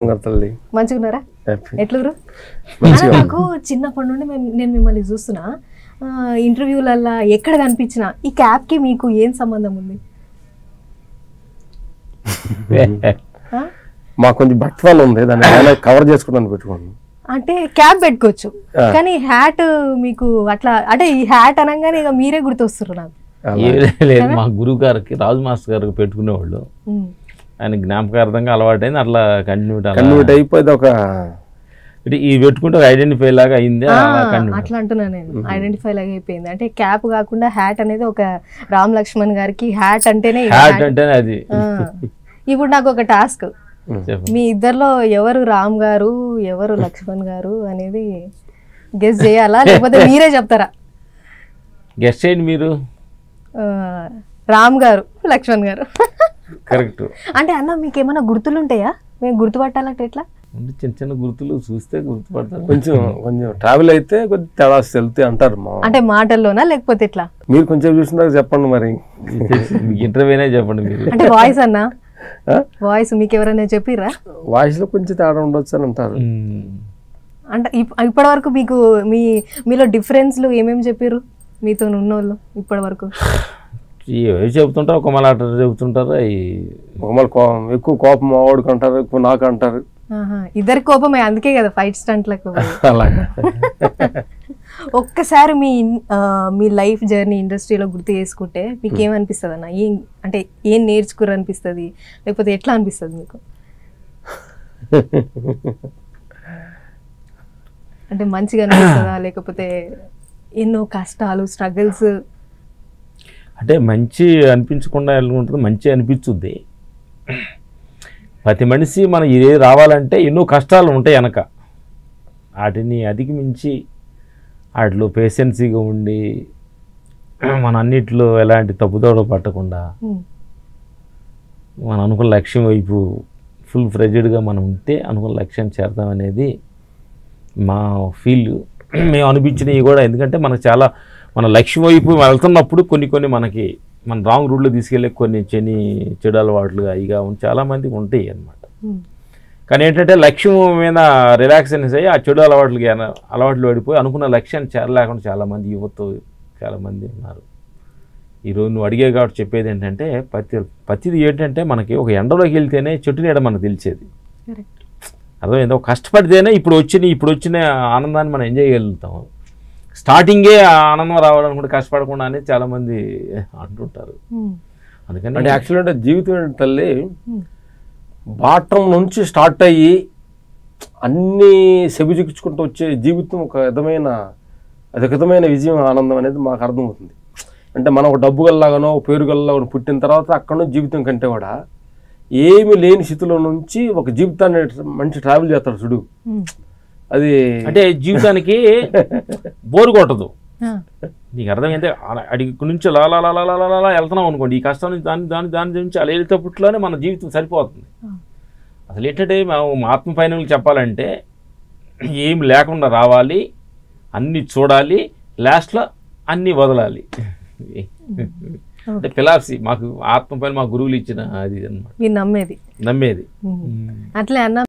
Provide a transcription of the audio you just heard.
మంచిగున్నారా? ఎట్లురు? నాకు చిన్నప్పటి నుండి నేను మిమ్మల్ని చూస్తున్నా ఇంటర్వ్యూలల్లా ఎక్కడ కనిపించినా ఈ క్యాప్ కి మీకు ఏం సంబంధం ఉంది? మాకు కొంచెం బట్టలు ఉంది, దాన్ని కవర్ చేసుకుంటాను పెట్టుకోండి. అంటే క్యాప్ పెట్టుకోవచ్చు కానీ హ్యాట్ మీకు అట్లా అంటే ఈ హ్యాట్ అనగానే ఇక మీరే గుర్తొస్తారు నాకు. లేదు, మా గురువు గారికి రాజు మాస్టర్ గారికి పెట్టుకునేవాళ్ళు, ఆయన జ్ఞాపకార్థంగా అలవాటైంది, అట్లా కన్వర్ట్ అయిపోయింది. ఒక ఈ పెట్టుకుంటే ఐడెంటిఫై లాగా అయింది, అట్లా అంటున్నాను నేను. ఐడెంటిఫై లాగా అయిపోయింది. అంటే క్యాప్ కాకుండా హ్యాట్ అనేది ఒక రామ్ లక్ష్మణ్ గారికి హ్యాట్ అంటేనే అది. ఇప్పుడు నాకు ఒక టాస్క్, మీ ఇద్దర్లో ఎవరు రామ్ గారు ఎవరు లక్ష్మణ్ గారు అనేది గెస్ చేయాలా లేకపోతే మీరే చెప్తారా? గెస్ చేయండి మీరు. రామ్ గారు లక్ష్మణ్ గారు. కరెక్ట్. అంటే అన్న మీకు ఏమైనా గుర్తులు ఉంటాయా? మేము గుర్తుపట్టాలంటే ఎట్లా? చిన్న చిన్న గుర్తులు చూస్తే గుర్తుపడతారు. కొంచెం కొంచెం ట్రావెల్ అయితే కొద్దిగా తేడా వెళ్తే అంటారు. అంటే మాటల్లోనా లేకపోతే ఎట్లా? మీరు కొంచెం చూసినాక చెప్పండి మరి. ఇంటర్వ్యూనే చెప్పండి మీరు. అంటే వాయిస్ అన్నా, వాయిస్ మీకు ఎవరైనా చెప్పిర్రా? వాయిస్ లో కొంచెం తేడా ఉండొచ్చు అని అంటారు. అంటే ఇప్పటి వరకు మీకు మీలో డిఫరెన్స్లు ఏమేమి చెప్పారు మీతో ఉన్నోళ్ళు ఇప్పటి వరకు? ఏవి చెబుతుంటారు, ఒక మళ్ళీ చెబుతుంటారు. ఎక్కువ కోపం ఆవిడకు అంటారు, ఎక్కువ నాకు అంటారు. ఇద్దరి కోపమే, అందుకే కదా ఫైట్ స్టంట్లకు. అలాగా. ఒక్కసారి మీ లైఫ్ జర్నీ ఇండస్ట్రీలో గుర్తు చేసుకుంటే మీకు ఏమనిపిస్తుంది అన్న? అంటే ఏం నేర్చుకురు అనిపిస్తుంది లేకపోతే ఎట్లా అనిపిస్తుంది మీకు? అంటే మంచిగా అనిపిస్తుందా లేకపోతే ఎన్నో కష్టాలు స్ట్రగుల్స్? అంటే మంచి అనిపించకుండా ఉంటుంది, మంచి అనిపించుద్ది. ప్రతి మనిషి మన ఇది రావాలంటే ఎన్నో కష్టాలు ఉంటాయి వెనక, వాటిని అధిగమించి వాటిలో పేషెన్సీగా ఉండి మన అన్నిట్లో ఎలాంటి తప్పుదోవ పట్టకుండా మన అనుకున్న లక్ష్యం వైపు ఫుల్ ఫ్రెజెడ్గా మనం ఉంటే అనుకున్న లక్ష్యాన్ని చేరదాం అనేది మా ఫీల్. మేము అనిపించినవి కూడా, ఎందుకంటే మనకు చాలా మన లక్ష్యం వైపు వెళ్తున్నప్పుడు కొన్ని మనకి మన రాంగ్ రూట్లో తీసుకెళ్ళే కొన్ని చెడు అలవాట్లుగా ఇగా చాలామందికి ఉంటాయి అన్నమాట. కానీ ఏంటంటే లక్ష్యం మీద రిలాక్సేషన్ అయ్యి ఆ చెడు అలవాట్లు పడిపోయి అనుకున్న లక్ష్యాన్ని చేరలేకుండా చాలామంది యువత చాలామంది ఉన్నారు. ఈరోజు నువ్వు అడిగే కాబట్టి చెప్పేది ఏంటంటే ప్రతిది ఏంటంటే మనకి ఒక ఎండలోకి వెళ్తేనే చెట్టు నీడ మనకు తెలిసేది. అర్థమైంది? ఒక కష్టపడితేనే ఇప్పుడు వచ్చిన ఆనందాన్ని మనం ఎంజాయ్ చేయగలుగుతాం. స్టార్టింగే ఆనందం రావడానికి కూడా కష్టపడకుండా అనేది చాలామంది అంటుంటారు. అందుకని అంటే యాక్చువల్గా జీవితం తల్లి బాటం నుంచి స్టార్ట్ అయ్యి అన్నీ సెబిజిక్కుంటూ వచ్చే జీవితం ఒక విధమైన విజయం ఆనందం అనేది మాకు అర్థమవుతుంది. అంటే మనం ఒక డబ్బు గల్లాగానో పేరు గల్లాగానో పుట్టిన తర్వాత అక్కడ నుంచి జీవితం కంటే కూడా ఏమి లేని స్థితిలో నుంచి ఒక జీవితాన్ని మంచి ట్రావెల్ చేస్తాడు చూడు. అది అంటే జీవితానికి బోరు కొట్టదు. నీకు అర్థమైతే అడిగి నుంచి లాలా వెళ్తున్నాం అనుకోండి, ఈ కష్టం నుంచి దాని నుంచి అలా వెళ్తేపుట్లోనే మన జీవితం సరిపోతుంది. అసలు ఏంటంటే మేము ఆత్మ పైన చెప్పాలంటే ఏం లేకుండా రావాలి, అన్నీ చూడాలి, లాస్ట్లో అన్నీ వదలాలి. అంటే ఫిలాసఫీ మాకు ఆత్మ పైన మా గురువులు ఇచ్చిన అది అన్నమాట. నమ్మేది నమ్మేది అట్లే అన్న.